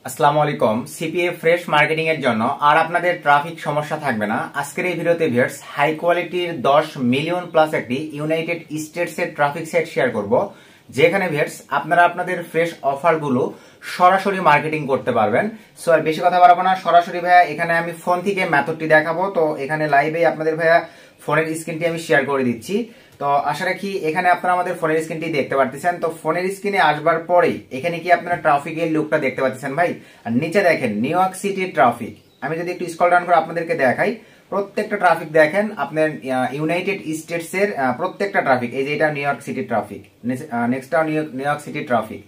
আসসালামু আলাইকুম। CPA fresh marketing এর জন্য আর আপনাদের ট্রাফিক সমস্যা থাকবে না। আজকের এই ভিডিওতে ভিউয়ার্স হাই কোয়ালিটির 10 মিলিয়ন প্লাস একটি ইউনাইটেড স্টেটস এর ট্রাফিক সেট শেয়ার করব, যেখানে ভিউয়ার্স আপনারা আপনাদের ফ্রেশ অফারগুলো সরাসরি মার্কেটিং করতে পারবেন। সো আর বেশি কথা বাড়াবো না, সরাসরি ভাইয়া এখানে আমি ফোন থেকে মেথডটি দেখাবো। তো এখানে লাইভে আপনাদের ভাইয়া ফোনের স্ক্রিনটি আমি শেয়ার করে দিচ্ছি। তো আশা রাখি এখানে আপনারা আমাদের ফোনের স্ক্রিনটি দেখতে পাচ্ছেন। তো ফোনের স্ক্রিনে আসবার পরেই এখানে কি আপনারা ট্রাফিকের লুকটা দেখতে পাচ্ছেন ভাই। আর নিচে দেখেন নিউ ইয়র্ক সিটির ট্রাফিক। আমি যদি একটু স্ক্রল ডাউন করে আপনাদেরকে দেখাই, প্রত্যেকটা ট্রাফিক দেখেন আপনার ইউনাইটেড স্টেটস এর প্রত্যেকটা ট্রাফিক। এই যে এটা নিউ ইয়র্ক সিটির ট্রাফিক, নেক্সটটাও নিউ ইয়র্ক সিটির ট্রাফিক,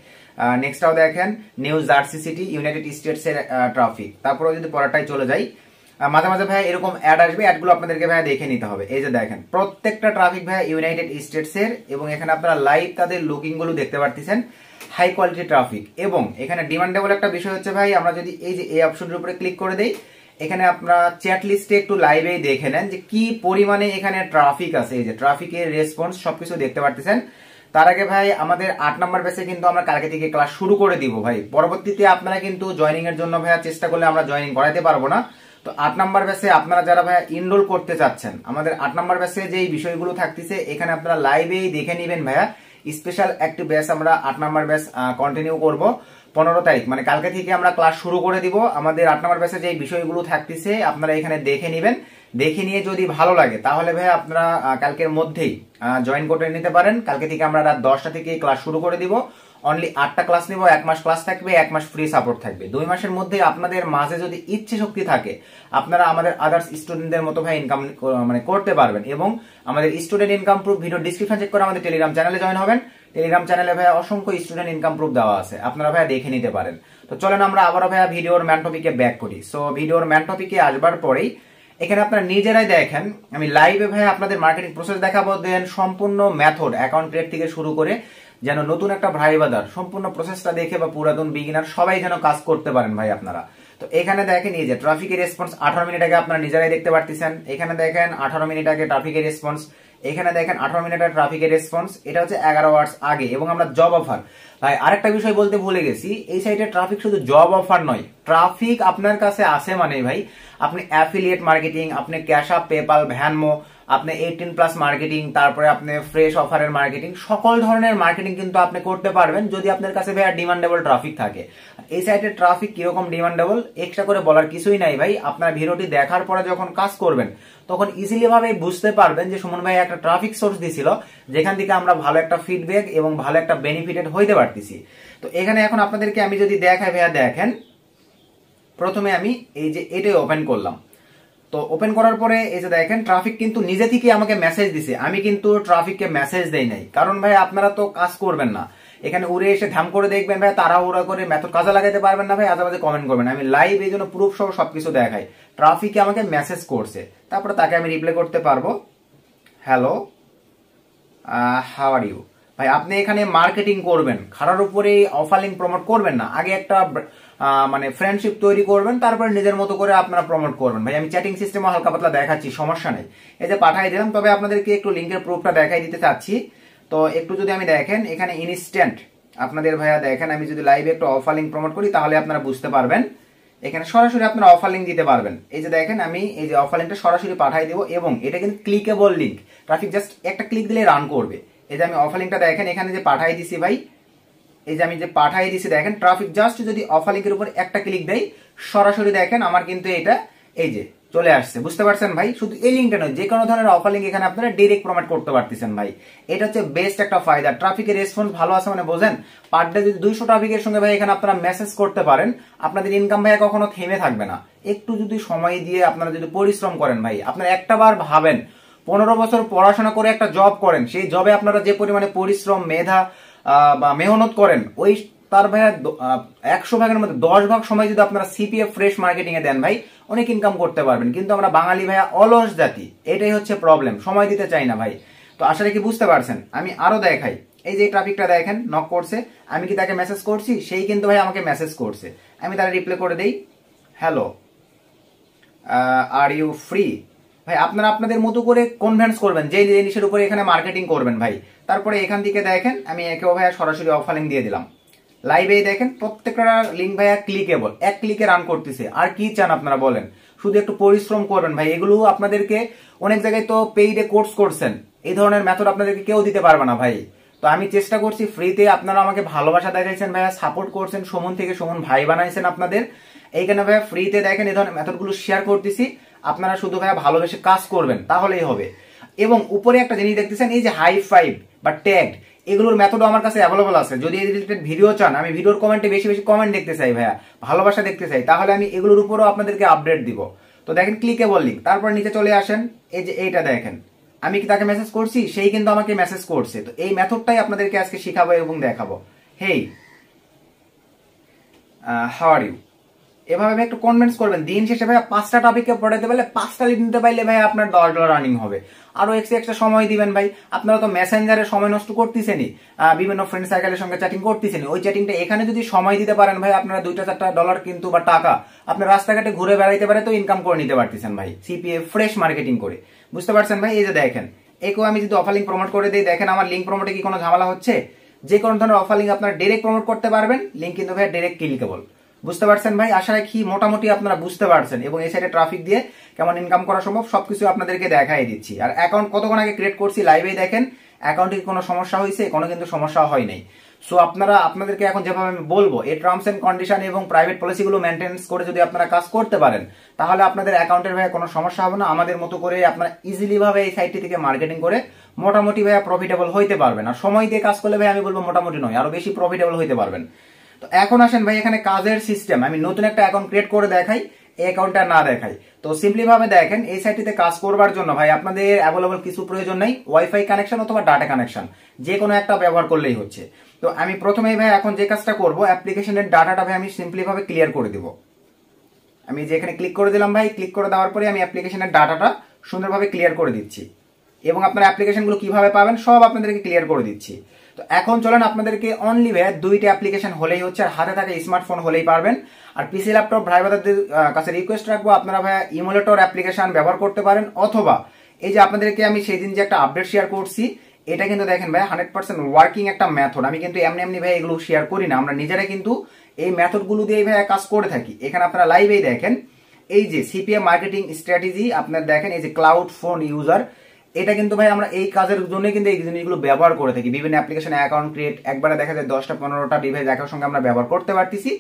নেক্সটটাও দেখেন new jersey city United states এর ট্রাফিক। তারপরে যদি পরেরটাই চলে যাই, মাঝে মাঝে ভাই এরকম অ্যাড আসবে, অ্যাডগুলো আপনাদেরকে ভাই দেখে নিতে হবে। এই যে দেখেন প্রত্যেকটা ট্রাফিক ভাই ইউনাইটেড স্টেটস এর, এবং এখানে আপনারা লাইভ তাদের লুকিং গুলো দেখতে পাচ্ছেন, হাই কোয়ালিটি ট্রাফিক। এবং এখানে ডিমান্ডেবল একটা বিষয় হচ্ছে ভাই, আমরা যদি এই যে এই অপশনের উপরে ক্লিক করে দেই, এখানে আপনারা চ্যাট লিস্টে একটু লাইভেই দেখে নেন যে কি পরিমাণে এখানে ট্রাফিক আছে। এই যে ট্রাফিকের রেসপন্স সবকিছু দেখতে পাচ্ছেন। তার আগে ভাই আমাদের 8 নম্বর ব্যাচে কিন্তু আমরা কালকে থেকে ক্লাস শুরু করে দিব ভাই। পরবর্তীতে আপনারা কিন্তু জয়েনিং এর জন্য ভাইয়া চেষ্টা করলে আমরা জয়েনিং করাইতে পারবো না। তো 8 নম্বর ব্যাচে আপনারা যারা ভাইয়া ইনরোল করতে চাচ্ছেন, আমাদের 8 নম্বর ব্যাচে যে বিষয়গুলো থাকতেছে এখানে আপনারা লাইভেই দেখে নেবেন ভাইয়া। স্পেশাল একটি ব্যাচ আমরা 8 নম্বর ব্যাচ কন্টিনিউ করব 15 তারিখ, মানে কালকে থেকে আমরা ক্লাস শুরু করে দিব। আমাদের 8 নম্বর ব্যাচে যে বিষয়গুলো থাকতেছে আপনারা এখানে দেখে নেবেন। দেখে নিয়ে যদি ভালো লাগে তাহলে ভাই আপনারা কালকের মধ্যেই জয়েন করে নিতে পারেন। কালকে থেকে আমরা রাত 10টা থেকে ক্লাস শুরু করে দিব। অনলি 8টা ক্লাস নিব, 1 মাস ক্লাস থাকবে, 1 মাস ফ্রি সাপোর্ট থাকবে। 2 মাসের মধ্যে আপনাদের মাঝে যদি ইচ্ছে শক্তি থাকে আপনারা আমাদের আদার্স স্টুডেন্টদের মতো ভাই ইনকাম মানে করতে পারবেন। এবং আমাদের student income proof video description check করে আমাদের টেলিগ্রাম চ্যানেলে জয়েন হবেন। টেলিগ্রাম চ্যানেলে ভাই অসংখ্য স্টুডেন্ট ইনকাম প্রুফ দেওয়া আছে, আপনারা ভাই দেখে নিতে পারেন। তো চলেন আমরা আবারও ভাই ভিডিওর ম্যান টপিকে ব্যাক করি। সো ভিডিওর ম্যান টপিকে আসবার পরেই এখানে আপনারা নিজেরাই দেখেন, আমি লাইভে ভাই আপনাদের মার্কেটিং প্রসেস দেখাবো। দেন সম্পূর্ণ মেথড অ্যাকাউন্ট ক্রিয়েট থেকে শুরু করে যেন নতুন একটা ভাই বাদার সম্পূর্ণ প্রসেসটা দেখে বা পুরাতন বিগিনার সবাই যেন কাজ করতে পারেন ভাই আপনারা। তো এখানে দেখেন এই যে ট্রাফিকের রেসপন্স 18 মিনিট আগে আপনারা নিজেরাই দেখতে পাচ্ছেন। এখানে দেখেন 18 মিনিট আগে ট্রাফিকের রেসপন্স, এখানে দেখেন 18 মিনিট আগে ট্রাফিকের রেসপন্স, এটা হচ্ছে 11 আওয়ার্স আগে। এবং আমরা জব অফার ভাই আরেকটা বিষয় বলতে ভুলে গেছি, এই সাইটে ট্রাফিক শুধু জব অফার নয়, ট্রাফিক আপনার কাছে আসে মানে ভাই আপনি অ্যাফিলিয়েট মার্কেটিং, আপনি ক্যাশ আপ, পেপাল, ভ্যানমো, আপনি 18+ মার্কেটিং, তারপরে আপনি ফ্রেশ অফারের মার্কেটিং, সকল ধরনের মার্কেটিং কিন্তু আপনি করতে পারবেন যদি আপনার কাছে ভাই ডিমান্ডেবল ট্রাফিক থাকে। এই সাইটের ট্রাফিক কিরকম ডিমান্ডেবল এক্সট্রা করে বলার কিছুই নাই ভাই। আপনার ভিডিওটি দেখার পরে যখন কাজ করবেন তখন ইজিলি ভাবে বুঝতে পারবেন যে সুমন ভাই একটা ট্রাফিক সোর্স দিছিল, যেখান থেকে আমরা ভালো একটা ফিডব্যাক এবং ভালো একটা বেনিফিটেড হইতে পারতেছি। তো এখানে এখন আপনাদেরকে আমি যদি দেখাই ভাইয়া, দেখেন প্রথমে আমি এই যে এটাই ওপেন করলাম। তো ওপেন করার পরে এই যে দেখেন ট্রাফিক কিন্তু নিজে থেকে আমাকে মেসেজ দিছে, আমি কিন্তু ট্রাফিককে মেসেজ দেই নাই। কারণ ভাই আপনারা তো কাজ করবেন না, এখানে উড়ে এসে ধ্যাম করে দেখবেন ভাই, তাড়াহুড়া করে মেথড কাজে লাগাইতে পারবেন না ভাই, আজে কমেন্ট করবেন। আমি লাইভ এই জন্য প্রুফ সহ সবকিছু দেখাই। ট্রাফিকে আমাকে মেসেজ করছে, তারপরে তাকে আমি রিপ্লাই করতে পারবো, হ্যালো হাউ আর ইউ। ভাই আপনি এখানে মার্কেটিং করবেন, খারার উপরে অফার লিঙ্ক প্রমোট করবেন না, আগে একটা মানে ফ্রেন্ডশিপ তৈরি করবেন, তারপরে নিজের মতো করে আপনারা প্রমোট করবেন। ভাই আমি চ্যাটিং সিস্টেম হালকা পাতলা দেখাচ্ছি, সমস্যা নেই। এই যে পাঠাই দিলাম, তবে আপনাদেরকে একটু লিঙ্কের প্রুফটা দেখাই দিতে চাচ্ছি। তো একটু যদি আমি দেখেন এখানে ইনস্ট্যান্ট আপনাদের ভাইয়া দেখেন, আমি যদি লাইভে একটু অফার লিঙ্ক প্রমোট করি তাহলে আপনারা বুঝতে পারবেন। এখানে সরাসরি আপনারা অফার লিঙ্ক দিতে পারবেন। এই যে দেখেন আমি এই যে অফার লিঙ্কটা সরাসরি পাঠাই দেবো, এবং এটা কিন্তু ক্লিকেবল লিঙ্ক, ট্রাফিক জাস্ট একটা ক্লিক দিলে রান করবে। এই যে আমি অফার লিঙ্কটা দেখেন এখানে যে পাঠাই দিছি ভাই, এই যে আমি যে পাঠাই দিছি দেখেন ট্রাফিক জাস্ট যদি অফার লিঙ্কের উপর একটা ক্লিক দেয় সরাসরি দেখেন আমার কিন্তু এটা এই যে চলে আসছে। বুঝতে পারছেন ভাই? শুধু এই লিঙ্কটা নয়, যে কোনো ধরনের অফার লিঙ্ক এখানে আপনারা ডাইরেক্ট প্রমোট করতে পারতেছেন ভাই। এটা হচ্ছে বেস্ট একটা ফায়দা। ট্রাফিকের রেসপন্স ভালো আছে মানে বোঝেন, পার ডে যদি 200 ট্রাফিকের সঙ্গে ভাই এখানে আপনারা মেসেজ করতে পারেন, আপনাদের ইনকাম ভাই কখনো থেমে থাকবে না। একটু যদি সময় দিয়ে আপনারা যদি পরিশ্রম করেন ভাই, আপনারা একটা বার ভাবেন 15 বছর পড়াশোনা করে একটা জব করেন, সেই জবে আপনারা যে পরিমাণে পরিশ্রম, মেধা বা মেহনত করেন, ওই তার ভাইয়া 100 ভাগের মধ্যে 10 ভাগ সময় যদি আপনারা সিপিএফ ফ্রেশ মার্কেটিং এ দেন ভাই, অনেক ইনকাম করতে পারবেন। কিন্তু আমরা বাঙালি ভাইয়া অলস জাতি, এটাই হচ্ছে প্রবলেম, সময় দিতে চাই না ভাই। তো আশা রাখি বুঝতে পারছেন। আমি আরো দেখাই, এই যে ট্রাফিকটা দেখেন নক করছে, আমি কি তাকে মেসেজ করছি, সেই কিন্তু ভাই আমাকে মেসেজ করছে। আমি তার রিপ্লাই করে দেই, হ্যালো আর ইউ ফ্রি। ভাই আপনারা আপনাদের মতো করে কনভিন্স করবেন যে জিনিসের উপরে এখানে মার্কেটিং করবেন ভাই। তারপরে এখান থেকে দেখেন আমি একেও ভাইয়া সরাসরি অফার লিঙ্ক দিয়ে দিলাম, লাইভেই দেখেন প্রত্যেকটা লিঙ্ক ভাইয়া ক্লিকেবল, এক ক্লিকে রান করতেছে। আর কি চান আপনারা বলেন, শুধু একটু পরিশ্রম করবেন ভাই। এগুলো আপনাদেরকে অনেক জায়গায় তো পেইডে কোর্স করছেন, এই ধরনের মেথড আপনাদেরকে কেউ দিতে পারবে না ভাই। তো আমি চেষ্টা করছি ফ্রিতে, আপনারা আমাকে ভালোবাসা দেখাইছেন ভাইয়া, সাপোর্ট করছেন, সুমন থেকে সুমন ভাই বানাইছেন আপনাদের। এইখানে ভাইয়া ফ্রিতে দেখেন এই ধরনের মেথডগুলো শেয়ার করতেছি, আপনারা শুধু ভাইয়া ভালোবেসে কাজ করবেন তাহলেই হবে। এবং উপরে একটা জিনিস দেখতেছেন, এই যে হাই ফাইভ বা ট্যাগ, এগুলোর মেথডও আমার কাছে অ্যাভেলেবল আছে। যদি এই রিলেটেড ভিডিও চান, আমি ভিডিওর কমেন্টে বেশি বেশি কমেন্ট দেখতে চাই ভাইয়া, ভালোবাসা দেখতে চাই, তাহলে আমি এগুলোর উপরও আপনাদেরকে আপডেট দিব। তো দেখেন ক্লিকেবল লিঙ্ক, তারপর নিচে চলে আসেন, এই যে এইটা দেখেন, আমি কি তাকে মেসেজ করছি, সেই কিন্তু আমাকে মেসেজ করছে। তো এই মেথডটাই আপনাদেরকে আজকে শিখাবো এবং দেখাবো। হেই, হাউ আর ইউ, এভাবে একটু কনভিন্স করবেন। দিন শেষে ভাই 5টা টপিককে পড়াইতে পারলে, 5টা লিড নিতে পারলে ভাই আপনার $10 আর্নিং হবে। আরো এক্সট্রা সময় দিবেন ভাই, আপনারা তো মেসেঞ্জারে সময় নষ্ট করতেছেনই, বিভিন্ন ফ্রেন্ড সার্কেলের সঙ্গে চ্যাটিং করতেছেন, ওই চ্যাটিংটা এখানে যদি সময় দিতে পারেন ভাই, আপনারা $2-4 কিন্তু বা টাকা আপনার রাস্তাঘাটে ঘুরে বেড়াইতে পারে তো ইনকাম করে নিতে পারতেছেন ভাই, সিপিএ ফ্রেশ মার্কেটিং করে। বুঝতে পারছেন ভাই? এই যে দেখেন, একেও আমি যদি অফার লিঙ্ক প্রমোট করে দিই, দেখেন আমার লিঙ্ক প্রমোটে কি কোনো ঝামেলা হচ্ছে? যে কোনো ধরনের অফার লিঙ্ক আপনারা ডাইরেক্ট প্রমোট করতে পারবেন, লিঙ্ক কিন্তু ভাই ডাইরেক্ট ক্লিকেবল। বুঝতে পারছেন ভাই? আশা রাখি মোটামুটি আপনারা বুঝতে পারছেন, এবং এই সাইডে ট্রাফিক দিয়ে কেমন ইনকাম করা সম্ভব সবকিছু আপনাদেরকে দেখাই দিচ্ছি। আর অ্যাকাউন্ট কতক্ষণ আগে ক্রিয়েট করছি লাইভেই দেখেন, অ্যাকাউন্টে কোনো সমস্যা হয়েছে? কোনো কিন্তু সমস্যা হয় নাই। সো আপনাদেরকে এখন যেভাবে আমি বলবো, এই টার্মস এন্ড কন্ডিশন এবং প্রাইভেট পলিসিগুলো মেনটেন্স করে যদি আপনারা কাজ করতে পারেন, তাহলে আপনাদের অ্যাকাউন্টের ভাই কোনো সমস্যা হবে না। আমাদের মতো করে আপনারা ইজিলি ভাবে এই সাইটটি থেকে মার্কেটিং করে মোটামুটি ভাইয়া প্রফিটেবল হইতে পারবেন। আর সময় দিয়ে কাজ করলে ভাই আমি বলবো মোটামুটি নয়, আরো বেশি প্রফিটেবল হইতে পারবেন। তো এখন আসেন ভাই, এখানে কাজের সিস্টেম আমি নতুন একটা অ্যাকাউন্ট ক্রিয়েট করে দেখাই, এই অ্যাকাউন্টটা না দেখাই। তো সিম্পলি ভাবে দেখেন, এই সাইটটিতে কাজ করবার জন্য ভাই আপনাদের অ্যাভেলেবল কিছু প্রয়োজন নাই, ওয়াইফাই কানেকশন অথবা ডাটা কানেকশন, যে কোনো একটা ব্যবহার করলেই হচ্ছে। তো আমি প্রথমেই ভাই এখন যে কাজটা করব, অ্যাপ্লিকেশনের ডাটাটা ভাই আমি সিম্পলি ভাবে ক্লিয়ার করে দিব। আমি যে এখানে ক্লিক করে দিলাম ভাই, ক্লিক করে দেওয়ার পরে আমি অ্যাপ্লিকেশনের ডাটাটা সুন্দরভাবে ক্লিয়ার করে দিচ্ছি, এবং আপনার অ্যাপ্লিকেশনগুলো কিভাবে পাবেন সব আপনাদেরকে ক্লিয়ার করে দিচ্ছি। তো এখন চলেন, আপনাদেরকে অনলি ভাই 2টা অ্যাপ্লিকেশন হলেই হচ্ছে, আর হাতে থাকা স্মার্টফোন হলেই পারবেন। আর পিসি ল্যাপটপ ভাই বোনদের কাছে রিকোয়েস্ট রাখবো, আপনারা ভাইয়া ইমুলেটর অ্যাপ্লিকেশন ব্যবহার করতে পারেন, অথবা এই যে আপনাদেরকে আমি সেই দিন যে একটা আপডেট শেয়ার করছি, এটা কিন্তু দেখেন ভাই 100% ওয়ার্কিং একটা মেথড। আমি কিন্তু এমনি এমনি ভাই এগুলো শেয়ার করি না, আমরা নিজেরা কিন্তু এই মেথডগুলো দিয়ে ভাই কাজ করে থাকি। এখানে আপনারা লাইভেই দেখেন, এই যে সিপিএম মার্কেটিং স্ট্র্যাটেজি, আপনার দেখেন এই যে ক্লাউড ফোন ইউজার, এটা কিন্তু ভাই আমরা এই কাজের জন্য কিন্তু এই জিনিসগুলো ব্যবহার করে থাকি। বিভিন্ন অ্যাপ্লিকেশনে অ্যাকাউন্ট ক্রিয়েট, একবারে দেখা যায় 10টা-15টা ডিভাইস একের সঙ্গে আমরা ব্যবহার করতে পারতেছি,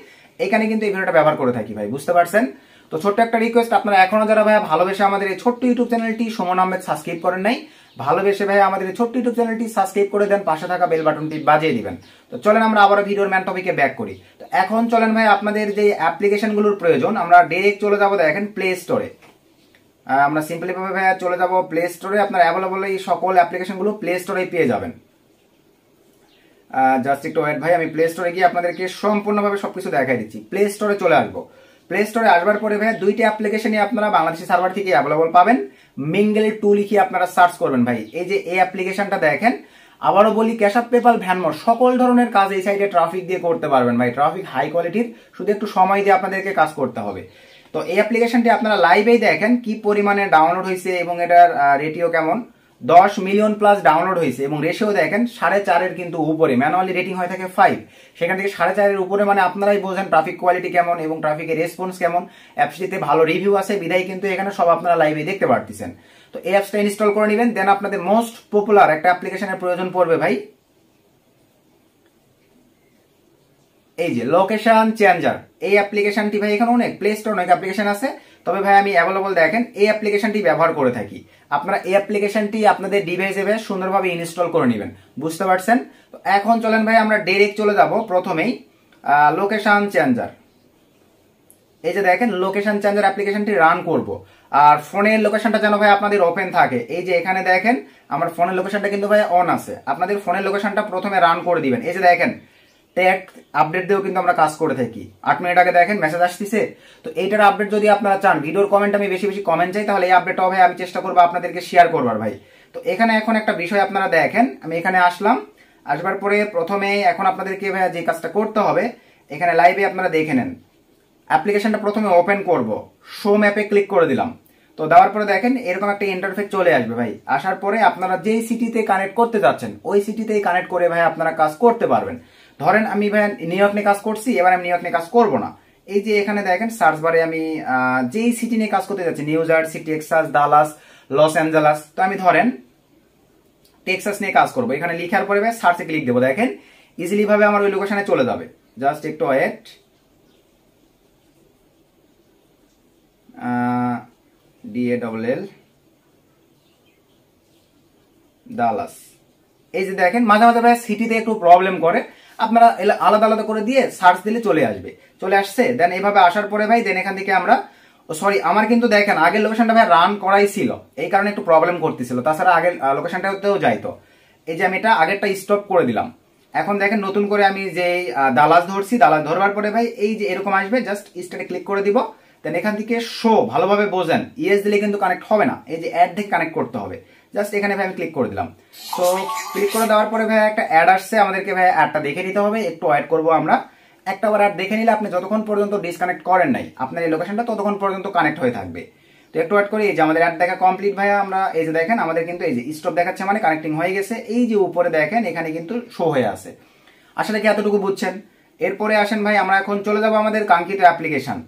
এখানে কিন্তু এই ভিডিওটা ব্যবহার করে থাকি ভাই। বুঝতে পারছেন? তো ছোট্ট একটা রিকোয়েস্ট, আপনারা এখনো যারা ভাই ভালোবেসে আমাদের এই ছোট্ট ইউটিউব চ্যানেলটি সুমন আহমেদ সাবস্ক্রাইব করেন নাই, ভালোবেসে ভাই আমাদের এই ছোট্ট ইউটিউব চ্যানেলটি সাবস্ক্রাইব করে দেন, পাশে থাকা বেল বাটনটি বাজিয়ে দিবেন। তো চলেন আমরা আবার ভিডিওর ম্যান টপিকে ব্যাক করি। তো এখন চলেন ভাই, আপনাদের যে অ্যাপ্লিকেশনগুলোর প্রয়োজন, আমরা ডাইরেক্ট চলে যাবো দেখেন প্লে স্টোরে। আমরা সিম্পলি ভাবে ভাই চলে যাব প্লে স্টোরে, আপনার অ্যাভেলেবল এই সকল অ্যাপ্লিকেশনগুলো প্লে স্টোরে পেয়ে যাবেন। জাস্ট একটু ওয়েট ভাই, আমি প্লে স্টোরে গিয়ে আপনাদেরকে সম্পূর্ণভাবে সবকিছু দেখাই দিচ্ছি। প্লে স্টোরে চলে আসবো, প্লে স্টোরে আসবার পরে ভাই 2টা অ্যাপ্লিকেশনই আপনারা বাংলাদেশি সার্ভার থেকে অ্যাভেলেবল পাবেন। মিঙ্গেল টু লিখে আপনারা সার্চ করবেন ভাই, এই যে এই অ্যাপ্লিকেশনটা দেখেন। আবারও বলি, ক্যাশ আপ, পেপাল, ভ্যানমোর সকল ধরনের কাজ এই সাইডে ট্রাফিক দিয়ে করতে পারবেন ভাই। ট্রাফিক হাই কোয়ালিটির, শুধু একটু সময় দিয়ে আপনাদেরকে কাজ করতে হবে। তো এই অ্যাপ্লিকেশনটি আপনারা লাইভেই দেখেন কি পরিমাণে ডাউনলোড হয়েছে, এবং এটার রেটিও কেমন, 10 মিলিয়ন প্লাস ডাউনলোড হয়েছে, এবং রেশিও দেখেন 4.5-এর কিন্তু উপরে। ম্যানুয়ালি রেটিং হয়ে থাকে 5, সেখান থেকে 4.5-এর উপরে, মানে আপনারাই বোঝেন ট্রাফিক কোয়ালিটি কেমন এবং ট্রাফিকের রেসপন্স কেমন। অ্যাপসটিতে ভালো রিভিউ আছে বিদায় কিন্তু এখানে সব আপনারা লাইভে দেখতে পারতেছেন। তো এই অ্যাপসটা ইনস্টল করে নেবেন, দেন আপনাদের মোস্ট পপুলার একটা অ্যাপ্লিকেশনের প্রয়োজন পড়বে ভাই, এই যে লোকেশন চেঞ্জার। এই অ্যাপ্লিকেশনটি ভাই এখানে অনেক প্লে স্টোর অনেক অ্যাপ্লিকেশন আছে, তবে ভাই আমি অ্যাভেলেবল দেখেন এই অ্যাপ্লিকেশনটি ব্যবহার করে থাকি। আপনারা এই অ্যাপ্লিকেশনটি আপনাদের ডিভাইসে ভাই সুন্দরভাবে ইনস্টল করে নেবেন। বুঝতে পারছেন? তো এখন চলেন ভাই আমরা ডাইরেক্ট চলে যাব প্রথমেই লোকেশন চেঞ্জার। এই যে দেখেন লোকেশন চেঞ্জার অ্যাপ্লিকেশনটি রান করব, আর ফোনের লোকেশনটা যেন ভাই আপনাদের ওপেন থাকে। এই যে এখানে দেখেন আমার ফোনের লোকেশনটা কিন্তু ভাই অন আছে, আপনাদের ফোনের লোকেশনটা প্রথমে রান করে দিবেন। এই যে দেখেন ট্যাগ আপডেট দিয়েও কিন্তু আমরা কাজ করে থাকি। 8 মিনিট আগে দেখেন মেসেজ আসতেছে। তো এইটার আপডেট যদি আপনারা চান, ভিডিওর কমেন্ট আমি বেশি বেশি কমেন্ট চাই, তাহলে এই আপডেটটাও ভাই আমি চেষ্টা করবো আপনাদেরকে শেয়ার করবার ভাই। তো এখানে এখন একটা বিষয় আপনারা দেখেন, আমি এখানে আসলাম, আসবার পরে প্রথমে এখন আপনাদেরকে ভাই যে কাজটা করতে হবে, এখানে লাইভে আপনারা দেখে নেন। অ্যাপ্লিকেশনটা প্রথমে ওপেন করব, শো ম্যাপে ক্লিক করে দিলাম। তো দেওয়ার পরে দেখেন এরকম একটা ইন্টারফেস চলে আসবে ভাই। আসার পরে আপনারা যেই সিটিতে কানেক্ট করতে যাচ্ছেন ওই সিটিতেই কানেক্ট করে ভাই আপনারা কাজ করতে পারবেন। ধরেন আমি ভাই নিউ ইয়র্ক নিয়ে কাজ করছি, এবার আমি নিউ ইয়র্ক নিয়ে কাজ করবো না। এই যে এখানে দেখেন সার্চ বারে আমি যেই সিটি নিয়ে কাজ করতে যাচ্ছি, New Jersey, Texas, Dallas, Los Angeles, তো আমি ধরেন টেক্সাস নিয়ে কাজ করবো। এখানে লিখার পরে ভাই সার্চে ক্লিক দেবো, দেখেন ইজিলি ভাবে আমার ওই লোকেশনে চলে যাবে। জাস্ট একটু ওয়েট, DALL ডালাস। এই যে দেখেন মাঝে মাঝে ভাই সিটিতে একটু প্রবলেম করে, আপনারা আলাদা আলাদা করে দিয়ে সার্চ দিলে চলে আসবে, চলে আসছে। দেন এইভাবে আসার পরে ভাই দেন এখান থেকে আমরা সরি আমার কিন্তু দেখেন আগের লোকেশনটা ভাই রান করাই ছিল, এই কারণে একটু প্রবলেম করতেছিল, তাছাড়া আগের লোকেশনটাতেও যাইতো। এই যে আমি এটা আগেরটা স্টপ করে দিলাম। এখন দেখেন নতুন করে আমি যে ডালাস ধরছি, ডালাস ধরবার পরে ভাই এই যে এরকম আসবে, জাস্ট স্টার্টে ক্লিক করে দিব। দেন এখান থেকে শো, ভালোভাবে বোঝেন, ইয়েস দিলে কিন্তু কানেক্ট হবে না, এই যে অ্যাড থেকে কানেক্ট করতে হবে। জাস্ট এখানে ভাই আমি ক্লিক করে দিলাম। তো ক্লিক করে দেওয়ার পরে ভাই একটা অ্যাড আসছে, আমাদেরকে ভাই অ্যাডটা দেখে নিতে হবে, একটু ওয়েট করবো আমরা। একটা বার অ্যাড দেখে নিলে আপনি যতক্ষণ পর্যন্ত ডিসকানেক্ট করেন নাই আপনার এই লোকেশনটা, ততক্ষণ পর্যন্ত কানেক্ট হয়ে থাকবে। তো একটু ওয়েট করি। এই যে আমাদের অ্যাড দেখা কমপ্লিট ভাইয়া, আমরা এই যে দেখেন আমাদের কিন্তু এই যে স্টপ দেখাচ্ছে, মানে কানেক্টিং হয়ে গেছে। এই যে উপরে দেখেন এখানে কিন্তু শো হয়ে আছে। আসলে কি এতটুকু বুঝছেন? এরপরে আসেন ভাই আমরা এখন চলে যাব আমাদের কাঙ্ক্ষিত অ্যাপ্লিকেশন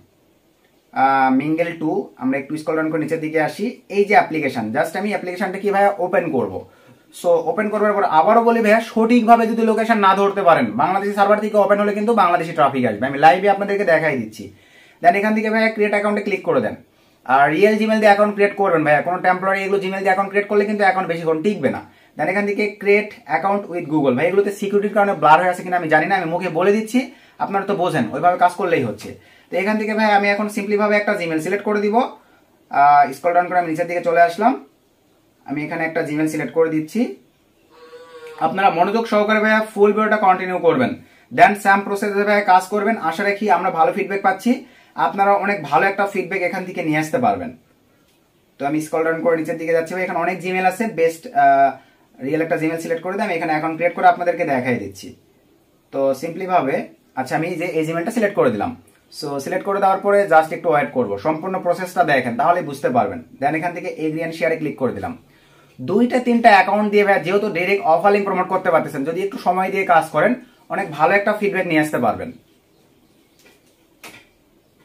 মিঙ্গেল 2। আমরা একটু স্ক্রল ডাউন করে নিচের দিকে আসি। এই যে অ্যাপ্লিকেশন, জাস্ট আমি অ্যাপ্লিকেশনটা কি ভাইয়া ওপেন করব। সো ওপেন করবার পর আবারও বলি ভাইয়া সঠিকভাবে যদি লোকেশন না ধরতে পারেন, বাংলাদেশি সার্ভার থেকে ওপেন হলে কিন্তু বাংলাদেশি ট্রাফিক আসবে, আমি লাইভে আপনাদেরকে দেখাই দিচ্ছি। দেন এখান থেকে ভাইয়া ক্রিয়েট অ্যাকাউন্টে ক্লিক করে দেন। আর রিয়েল জিমেল দিয়ে অ্যাকাউন্ট ক্রিয়েট করবেন ভাইয়া, কোনো টেম্পোরারি এগুলো জিমেল দিয়ে অ্যাকাউন্ট ক্রিয়েট করলে কিন্তু অ্যাকাউন্ট বেশিক্ষণ টিকবে না। দেন এখান থেকে ক্রিয়েট অ্যাকাউন্ট উইথ গুগল, ভাই এগুলোতে সিকিউরিটির কারণে ব্লার হয়ে আছে কিনা আমি জানি না, আমি মুখে বলে দিচ্ছি, আপনারা তো বোঝেন, ওইভাবে কাজ করলেই হচ্ছে। তো এখান থেকে ভাই আমি এখন সিম্পলি ভাবে একটা জিমেল সিলেক্ট করে দিব। স্ক্রল ডাউন করে আমি নিচের দিকে চলে আসলাম, আমি এখানে একটা জিমেল সিলেক্ট করে দিচ্ছি। আপনারা মনোযোগ সহকারে ভাইয়া ফুল ভিডিওটা কন্টিনিউ করবেন, দেন স্যাম প্রসেসে ভাইয়া কাজ করবেন। আশা রাখি আমরা ভালো ফিডব্যাক পাচ্ছি, আপনারা অনেক ভালো একটা ফিডব্যাক এখান থেকে নিয়ে আসতে পারবেন। তো আমি স্ক্রল ডাউন করে নিচের দিকে যাচ্ছি ভাই, এখানে অনেক জিমেল আছে, বেস্ট রিয়েল একটা জিমেল সিলেক্ট করে দিই। আমি এখানে অ্যাকাউন্ট ক্রিয়েট করে আপনাদেরকে দেখাই দিচ্ছি। তো সিম্পলি ভাবে আচ্ছা আমি যে এই জিমেলটা সিলেক্ট করে দিলাম। সো সিলেক্ট করে দেওয়ার পরে জাস্ট একটু ওয়েট করবো, সম্পূর্ণ প্রসেসটা দেখেন তাহলে বুঝতে পারবেন। দেন এখান থেকে এগ্রি এন্ড শেয়ারে ক্লিক করে দিলাম। 2-3টা অ্যাকাউন্ট দিয়ে ভাই যেহেতু ডাইরেক্ট অফার লিংক প্রমোট করতে পারতেছেন, যদি একটু সময় দিয়ে কাজ করেন অনেক ভালো একটা ফিডব্যাক নিয়ে আসতে পারবেন।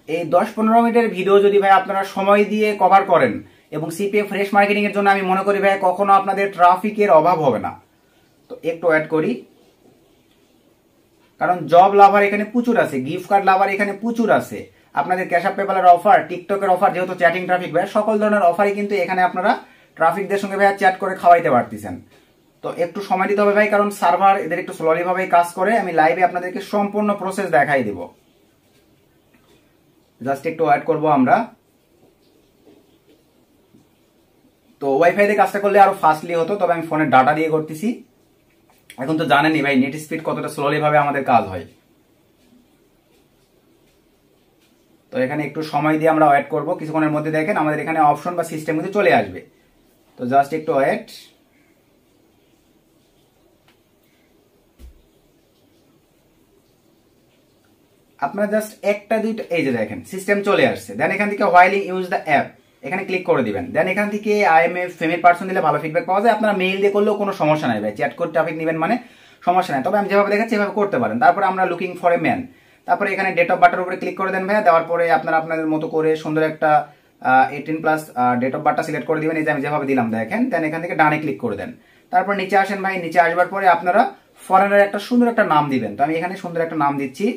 এই 10-15 মিনিটের ভিডিও যদি ভাই আপনারা সময় দিয়ে কভার করেন এবং সিপিএ ফ্রেশ মার্কেটিং এর জন্য আমি মনে করি ভাই কখনো আপনাদের ট্রাফিকের অভাব হবে না। তো একটু ওয়েট করি, কারণ জব লাভার এখানে প্রচুর আছে, গিফট কার্ড লাভার এখানে প্রচুর আছে, আপনাদের ক্যাশ আপ পেপ্যালের অফার, টিকটকের অফার, যেহেতু চ্যাটিং ট্রাফিক ভাই সকল ধরনের অফারই কিন্তু এখানে আপনারা ট্রাফিকদের সঙ্গে ভাই চ্যাট করে খাওয়াইতে পারতেছেন। তো একটু সময় দিতে হবে ভাই, কারণ সার্ভার এদের একটু স্লোলি ভাবে কাজ করে। আমি লাইভে আপনাদেরকে সম্পূর্ণ প্রসেস দেখাই দিব, জাস্ট একটু ওয়েট করব আমরা। তো ওয়াইফাই দিয়ে কাজটা করলে আরো ফাস্টলি হতো, তবে আমি ফোনের ডাটা দিয়ে করতেছি। এখন তো জানেনই ভাই নেট স্পিড কতটা স্লোলি ভাবে আমাদের কাজ হয়। তো এখানে একটু সময় দিয়ে আমরা ওয়েট করব, কিছুক্ষণের মধ্যে দেখেন আমাদের এখানে অপশন বা সিস্টেম কিন্তু চলে আসবে। তো জাস্ট একটু ওয়েট। আপনারা জাস্ট একটা দুইটা এই যে দেখেন সিস্টেম চলে আসছে। দেন এখান থেকে হোয়াইল ইউজ দ্য অ্যাপ এখানে ক্লিক করে দিবেন। দেন এখান থেকে আই এম এ ফেমিল পার্সন দিলে ভালো ফিডব্যাক পাওয়া যায়। আপনারা মেইল দিয়ে করলেও কোনো সমস্যা নাই ভাই, চ্যাট করে ট্রাফিক নেবেন মানে সমস্যা নাই, তবে আমি যেভাবে দেখাচ্ছি এভাবে করতে পারেন। তারপরে আমরা লুকিং ফর এ ম্যান, তারপরে এখানে ডেট অফ বার্থের উপরে ক্লিক করে দেন ভাইয়া। দেওয়ার পরে আপনারা আপনাদের মতো করে সুন্দর একটা 18+ ডেট অফ বার্থটা সিলেক্ট করে দিবেন, এই যে আমি যেভাবে দিলাম দেখেন। দেন এখান থেকে ডানে ক্লিক করে দেন। তারপর নিচে আসেন ভাই, নিচে আসবার পরে আপনারা ফরেনের একটা সুন্দর একটা নাম দিবেন। তো আমি এখানে সুন্দর একটা নাম দিচ্ছি,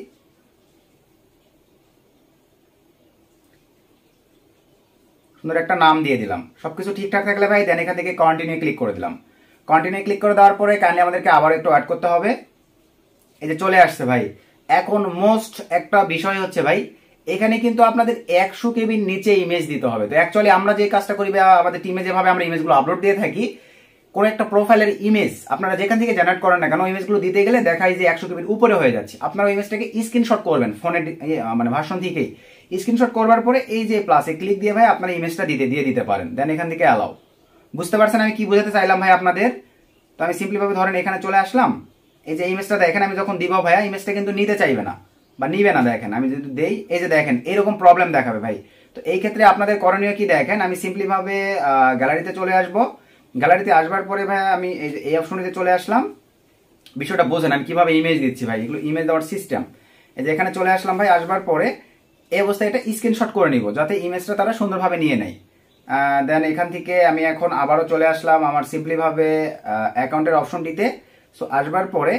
সুন্দর একটা নাম দিয়ে দিলাম। সবকিছু ঠিকঠাক থাকলে ভাই দেন এখান থেকে কন্টিনিউ ক্লিক করে দিলাম। কন্টিনিউ ক্লিক করে দেওয়ার পরে কাইন্ডলি আমাদেরকে আবার একটু অ্যাড করতে হবে। এই যে চলে আসছে ভাই। এখন মোস্ট একটা বিষয় হচ্ছে ভাই, এখানে কিন্তু আপনাদের 100 কেবির নিচে ইমেজ দিতে হবে। তো অ্যাকচুয়ালি আমরা যে কাজটা করি বা আমাদের টিমে যেভাবে আমরা ইমেজগুলো আপলোড দিয়ে থাকি, কোন একটা প্রোফাইলের ইমেজ আপনারা যেখান থেকে জেনারেট করেন না কেন, ইমেজগুলো দিতে গেলে দেখায় যে 100 কেবির উপরে হয়ে যাচ্ছে। আপনারা ইমেজটাকে স্ক্রিনশট করবেন ফোনের মানে ভার্সন থেকেই স্ক্রিনশট করবার পরে এই যে প্লাসে ক্লিক দিয়ে ভাই আপনারা ইমেজটা দিয়ে দিতে পারেন। দেন এখান থেকে অ্যালাউ। বুঝতে পারছেন আমি কি বোঝাতে চাইলাম ভাই আপনাদের? তো আমি সিম্পলি ভাবে ধরেন এখানে চলে আসলাম। এই যে ইমেজটা দেখেন আমি যখন দিব ভাইয়া, ইমেজটা কিন্তু নিতে চাইবে না বা নিবে না। দেখেন আমি যদি দেই, এই যে দেখেন এরকম প্রবলেম দেখাবে ভাই। তো এই ক্ষেত্রে আপনাদের করণীয় কি দেখেন, আমি সিম্পলি ভাবে গ্যালারিতে চলে আসব। গ্যালারিতে আসবার পরে ভাই আমি এই অপশনটিতে চলে আসলাম। বিষয়টা বোঝেন আমি কিভাবে ইমেজ দিচ্ছি ভাই, এগুলো ইমেজ দেওয়ার সিস্টেম। এই যে এখানে চলে আসলাম ভাই, আসবার পরে এই অবস্থায় এটা স্ক্রিনশট করে নিব যাতে ইমেজটা তারা সুন্দরভাবে নিয়ে নেয়। দেন এখান থেকে আমি এখন আবারও চলে আসলাম আমার সিম্পলিভাবে অ্যাকাউন্টের অপশনটিতে। সো আসবার পরে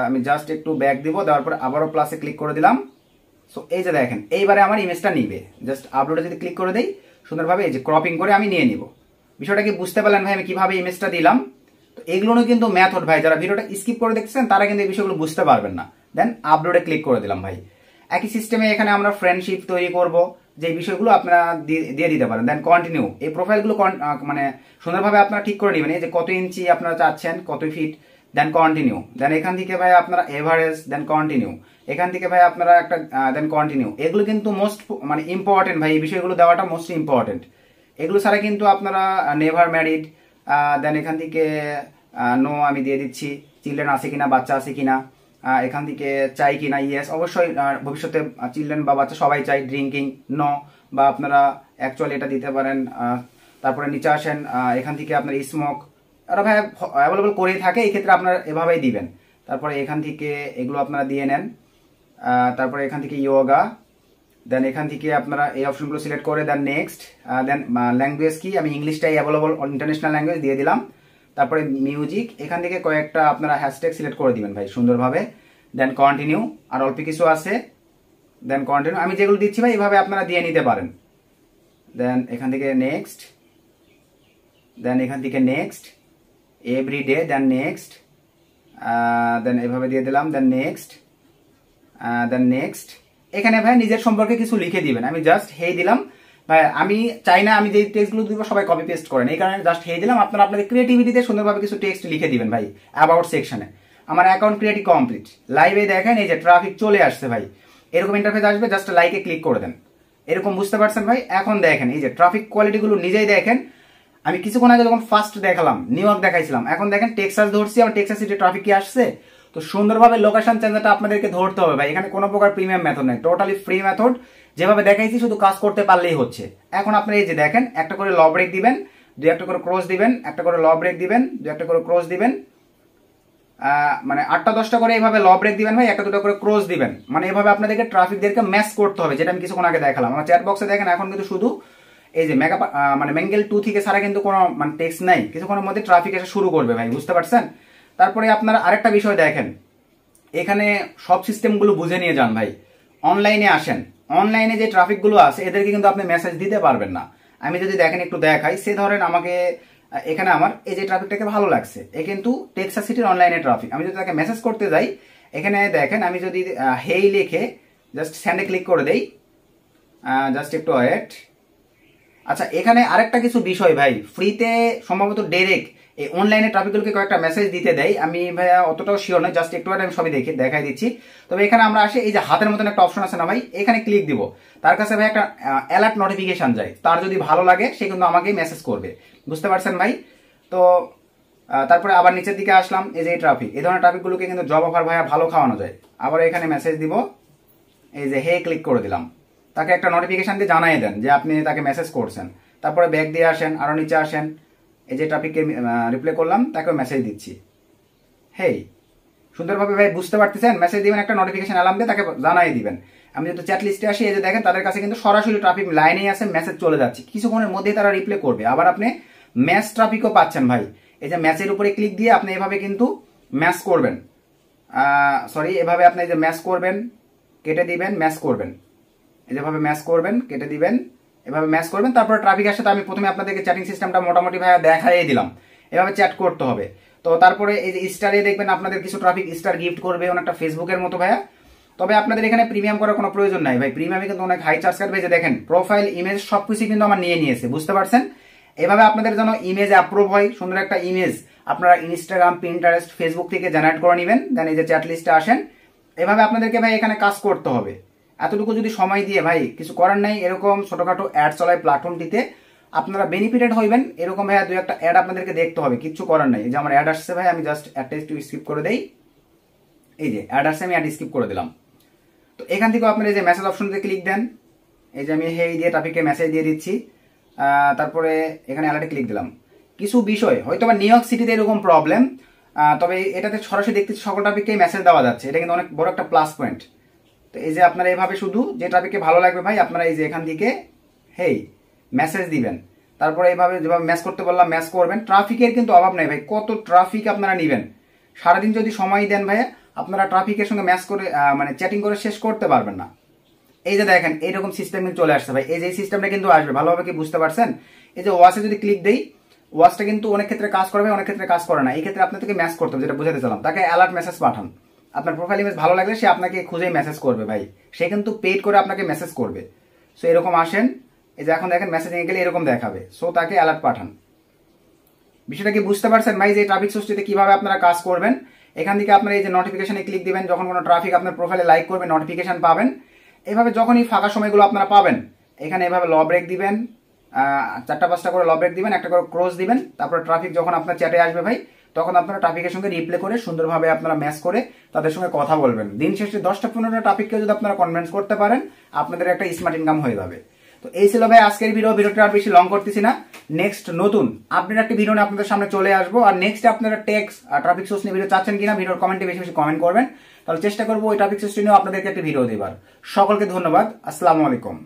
আমি জাস্ট একটু ব্যাক দিব, দেওয়ার পরে আবারও প্লাসে ক্লিক করে দিলাম। সো এই যে দেখেন এইবারে আমার ইমেজটা নিবে, জাস্ট আপলোডে যদি ক্লিক করে দেই সুন্দরভাবে এই যে ক্রপিং করে আমি নিয়ে নিব। বিষয়টা কি বুঝতে পারলেন ভাই আমি কিভাবে ইমেজটা দিলাম? তো এগুলো কিন্তু মেথড ভাই, যারা ভিডিওটা স্কিপ করে দেখছেন তারা কিন্তু এই বিষয়গুলো বুঝতে পারবেন না। দেন আপলোডে ক্লিক করে দিলাম ভাই। একই সিস্টেমে এখানে আমরা ফ্রেন্ডশিপ তৈরি করব, যে বিষয়গুলো আপনারা দিয়ে দিতে পারেন। দেন কন্টিনিউ, এই প্রোফাইলগুলো মানে সুন্দরভাবে আপনারা ঠিক করে নেবেন, এই যে কত ইঞ্চি আপনারা চাচ্ছেন, কত ফিট। দেন কন্টিনিউ, দেন এখান থেকে ভাই আপনারা এভারেজ, দেন কন্টিনিউ, এখান থেকে ভাই আপনারা একটা দেন কন্টিনিউ। এগুলো কিন্তু মোস্ট মানে ইম্পর্টেন্ট ভাই, এই বিষয়গুলো দেওয়াটা মোস্ট ইম্পর্টেন্ট। এগুলো ছাড়া কিন্তু আপনারা নেভার ম্যারিড, দেন এখান থেকে নো আমি দিয়ে দিচ্ছি, চিলড্রেন আছে কিনা, বাচ্চা আছে কিনা, এখান থেকে চাই কিনা, ইয়েস অবশ্যই ভবিষ্যতে চিলড্রেন বা বাচ্চা সবাই চাই, ড্রিঙ্কিং নো, বা আপনারা অ্যাকচুয়ালি এটা দিতে পারেন। তারপরে নিচে আসেন, এখান থেকে আপনার স্মোক, ওরা ভাই অ্যাভেলেবল করেই থাকে, এই ক্ষেত্রে আপনারা এভাবেই দিবেন। তারপরে এখান থেকে এগুলো আপনারা দিয়ে নেন। তারপরে এখান থেকে ইয়োগা, দেন এখান থেকে আপনারা এই অপশনগুলো সিলেক্ট করে দেন নেক্সট। দেন ল্যাঙ্গুয়েজ কি, আমি ইংলিশটাই অ্যাভেলেবল ইন্টারন্যাশনাল ল্যাঙ্গুয়েজ দিয়ে দিলাম। তারপরে মিউজিক, এখান থেকে কয়েকটা আপনারা হ্যাশট্যাগ সিলেক্ট করে দিবেন ভাই সুন্দরভাবে। দেন কন্টিনিউ, আর অল্প কিছু আছে, দেন কন্টিনিউ। আমি যেগুলো দিচ্ছি ভাই এভাবে আপনারা দিয়ে নিতে পারেন। দেন এখান থেকে নেক্সট, দেন এখান থেকে নেক্সট, এভরিডে, দেন নেক্সট, দেন এভাবে দিয়ে দিলাম, দেন নেক্সট, দেন নেক্সট। এখানে ভাই নিজের সম্পর্কে কিছু লিখে দিবেন, আমি জাস্ট হেই দিলাম ভাই। আমি চাই না আমি যে টেক্সটগুলো দিব সবাই কপি পেস্ট করেন, এই কারণে জাস্ট হেই দিলাম। আপনারা আপনাদের ক্রিয়েটিভিটিতে সুন্দরভাবে কিছু টেক্সট লিখে দিবেন ভাই অ্যাবাউট সেকশনে। আমার অ্যাকাউন্ট ক্রিয়েটিভ কমপ্লিট, লাইভে দেখেন এই যে ট্রাফিক চলে আসছে ভাই, এরকম ইন্টারফেস আসবে, জাস্ট লাইকে ক্লিক করে দেন। এরকম বুঝতে পারছেন ভাই? এখন দেখেন এই যে ট্রাফিক কোয়ালিটিগুলো নিজেই দেখেন। আমি কিছুক্ষণ আগে যখন ফার্স্ট দেখালাম নিউ ইয়র্ক দেখাইছিলাম, এখন দেখেন টেক্সাস ধরছি, আমার টেক্সাস সিটি ট্রাফিক কি আসছে। তো সুন্দরভাবে লোকেশন চেঞ্জটা আপনাদেরকে ধরতে হবে ভাই, এখানে কোনো প্রকার প্রিমিয়াম মেথড নেই, টোটালি ফ্রি মেথড। যেভাবে দেখাইছি শুধু কাজ করতে পারলেই হচ্ছে। এখন আপনারা এই যে দেখেন একটা করে ল ব্রেক দিবেন, দুই একটা করে ক্রস দিবেন, একটা করে ল ব্রেক দিবেন, দুই একটা করে ক্রস দিবেন, মানে 8টা-10টা করে এইভাবে ল ব্রেক দিবেন ভাই, একটা দুটো করে ক্রস দিবেন। মানে এভাবে আপনাদেরকে ট্রাফিকদেরকে ম্যাচ করতে হবে, যেটা আমি কিছুক্ষণ আগে দেখালাম। আমার চ্যাট বক্সে দেখেন এখন কিন্তু শুধু এই যে মেগা মানে ম্যাঙ্গেল 2 থেকে ছাড়া কিন্তু কোনো মানে টেক্সট নাই, কিছুক্ষণের মধ্যে ট্রাফিক এসে শুরু করবে ভাই, বুঝতে পারছেন? তারপরে আপনারা আরেকটা বিষয় দেখেন, এখানে সব সিস্টেমগুলো বুঝে নিয়ে যান ভাই। অনলাইনে আসেন, অনলাইনে যে ট্রাফিকগুলো আছে এদেরকে কিন্তু আপনি মেসেজ দিতে পারবেন না। আমি যদি দেখেন একটু দেখাই, সে ধরেন আমাকে এখানে আমার এই যে ট্রাফিকটাকে ভালো লাগছে, এ কিন্তু টেক্সাস সিটির অনলাইনে ট্রাফিক। আমি যদি তাকে মেসেজ করতে যাই, এখানে দেখেন আমি যদি হেই লিখে জাস্ট সেন্ডে ক্লিক করে দেই, জাস্ট একটু ওয়েট। আচ্ছা এখানে আরেকটা কিছু বিষয় ভাই, ফ্রিতে সম্ভবত ডাইরেক্ট এই অনলাইনে ট্রাফিকগুলোকে কয়েকটা মেসেজ দিতে দেয়, আমি ভাইয়া অতটাও শিওর নয়, জাস্ট একটু আমি সবই দেখাই দিচ্ছি। তবে এখানে আমরা আসি, এই যে হাতের মতন একটা অপশন আছে না ভাই, এখানে ক্লিক দিব, তার কাছে ভাই একটা অ্যালার্ট নোটিফিকেশন যায়, তার যদি ভালো লাগে সে কিন্তু আমাকেই মেসেজ করবে, বুঝতে পারছেন ভাই? তো তারপরে আবার নিচের দিকে আসলাম, এই যে ট্রাফিক, এই ধরনের ট্রাফিকগুলোকে কিন্তু জব অফার ভাইয়া ভালো খাওয়ানো যায়। আবার এখানে মেসেজ দিব, এই যে হে ক্লিক করে দিলাম, তাকে একটা নোটিফিকেশন দিয়ে জানাই দেন যে আপনি তাকে মেসেজ করছেন। তারপরে ব্যাক দিয়ে আসেন, আরো নিচে আসেন, এই যে টপিককে রিপ্লাই করলাম, তাকে মেসেজ দিচ্ছি, হেই। সুন্দরভাবে ভাই বুঝতে পারতেছেন? মেসেজ দিবেন, একটা নোটিফিকেশন অ্যালার্ম দিয়ে তাকে জানাই দিবেন। আমি যদি চ্যাট লিস্টে আসি, এই যে দেখেন তাদের কাছে কিন্তু সরাসরি ট্রাফিক লাইনেই আছে, মেসেজ চলে যাচ্ছে, কিছুক্ষণের মধ্যেই তারা রিপ্লাই করবে। আবার আপনি ম্যাচ ট্রাফিকও পাচ্ছেন ভাই, এই যে ম্যাচের উপরে ক্লিক দিয়ে আপনি এভাবে কিন্তু ম্যাচ করবেন, সরি এভাবে আপনি এই যে ম্যাচ করবেন, কেটে দিবেন, ম্যাচ করবেন, এই যেভাবে ম্যাচ করবেন, কেটে দিবেন, এভাবে ম্যাচ করবেন। তারপর ট্রাফিকের সাথে আমি প্রথমে আপনাদেরকে চ্যাটিং সিস্টেমটা মোটামুটি ভাইয়া দেখাই দিলাম, এভাবে চ্যাট করতে হবে। তো তারপরে এই যে স্টারে দেখবেন আপনাদের কিছু ট্রাফিক স্টার গিফট করবে, অনেকটা ফেসবুকের মতো ভাইয়া। তবে আপনাদের এখানে প্রিমিয়াম করার কোনো প্রয়োজন নাই ভাই, প্রিমিয়ামে কিন্তু অনেক হাই চার্জ কাটবে। যে দেখেন প্রোফাইল, ইমেজ সবকিছু কিন্তু আমার নিয়ে নিয়েছে, বুঝতে পারছেন? এভাবে আপনাদের জন্য ইমেজ অ্যাপ্রুভ হয়, সুন্দর একটা ইমেজ আপনারা ইনস্টাগ্রাম, পিন্টারেস্ট, ফেসবুক থেকে জেনারেট করে নেবেন। দেন এই যে চ্যাট লিস্টে আসেন, এভাবে আপনাদেরকে ভাই এখানে কাজ করতে হবে। এতটুকু যদি সময় দিয়ে ভাই কিছু করার নাই, এরকম ছোটখাটো অ্যাড চলায় প্ল্যাটফর্মটিতে আপনারা বেনিফিটেড হইবেন। এরকম ভাইয়া দুই একটা অ্যাড আপনাদেরকে দেখতে হবে, কিছু করার নাই। এই যে আমার অ্যাড আসছে ভাই, আমি জাস্ট অ্যাডটা একটু স্কিপ করে দেই, এই যে অ্যাড আসছে, আমি অ্যাড স্কিপ করে দিলাম। তো এখান থেকে আপনারা এই যে মেসেজ অপশনতে ক্লিক দেন, এই যে আমি হেই দিয়ে টপিকে মেসেজ দিয়ে দিচ্ছি। তারপরে এখানে অ্যালার্টে ক্লিক দিলাম। কিছু বিষয় হয়তো বা নিউ ইয়র্ক সিটিতে এরকম প্রবলেম, তবে এটাতে সরাসরি দেখতেছি সকল ট্রাফিককেই মেসেজ দেওয়া যাচ্ছে, এটা কিন্তু অনেক বড় একটা প্লাস পয়েন্ট। তো এই যে আপনারা এইভাবে শুধু যে ট্রাফিককে ভালো লাগবে ভাই আপনারা এই যে এখান থেকে হেই মেসেজ দিবেন, তারপরে এইভাবে যেভাবে ম্যাচ করতে বললাম ম্যাচ করবেন। ট্রাফিকের কিন্তু অভাব নেই ভাই, কত ট্রাফিক আপনারা নেবেন, সারাদিন যদি সময় দেন ভাইয়া আপনারা ট্রাফিকের সঙ্গে ম্যাচ করে মানে চ্যাটিং করে শেষ করতে পারবেন না। এই যে দেখেন এইরকম সিস্টেম কিন্তু চলে আসছে ভাই, এই যে সিস্টেমটা কিন্তু আসবে, ভালোভাবে কি বুঝতে পারছেন? এই যে ওয়াচে যদি ক্লিক দেই, ওয়াচটা কিন্তু অনেক ক্ষেত্রে কাজ করবে, অনেক ক্ষেত্রে কাজ করে না। এই ক্ষেত্রে আপনার থেকে ম্যাচ করতে হবে, যেটা বুঝাতে চালাম। তাকে অ্যালার্ট মেসেজ পাঠান, আপনার প্রোফাইল ইমেজ ভালো লাগলে সে আপনাকে খুঁজেই মেসেজ করবে ভাই, সে কিন্তু পেড করে আপনাকে মেসেজ করবে। সো এরকম আসেন, এই যে এখন দেখেন মেসেজিং গেলে এরকম দেখাবে, সো তাকে অ্যালার্ট পাঠান। বিষয়টা কি বুঝতে পারছেন ভাই যে ট্রাফিক সোর্সটিতে কিভাবে আপনারা কাজ করবেন? এখান থেকে আপনারা এই যে নোটিফিকেশনে ক্লিক দিবেন, যখন কোনো ট্রাফিক আপনার প্রোফাইলে লাইক করবে নোটিফিকেশন পাবেন। এভাবে যখনই ফাঁকা সময়গুলো আপনারা পাবেন এখানে এভাবে ল ব্রেক দিবেন, 4-5টা করে ল ব্রেক দিবেন, একটা করে ক্রস দিবেন, তারপর ট্রাফিক যখন আপনার চ্যাটে আসবে ভাই তখন আপনারা ট্রাফিকের সঙ্গে রিপ্লে করে সুন্দরভাবে আপনারা ম্যাচ করে তাদের সঙ্গে কথা বলবেন। দিন শেষে 10-15টা ট্রাফিককে যদি আপনারা কনভিন্স করতে পারেন আপনাদের একটা স্মার্ট ইনকাম হয়ে যাবে। তো এই ছিল ভাই আজকের ভিডিওটা আর বেশি লং করতেছি না। নেক্সট নতুন আপডেট একটা ভিডিও নিয়ে আপনাদের সামনে চলে আসবো। আর নেক্সট আপনারা টেক্স ট্রাফিক সোর্স নিয়ে ভিডিও চাচ্ছেন কিনা ভিডিওর কমেন্টে বেশি বেশি কমেন্ট করবেন, তাহলে চেষ্টা করবো ওই ট্রাফিক সোর্স নিয়েও আপনাদেরকে একটা ভিডিও দেবার। সকলকে ধন্যবাদ, আসসালামু আলাইকুম।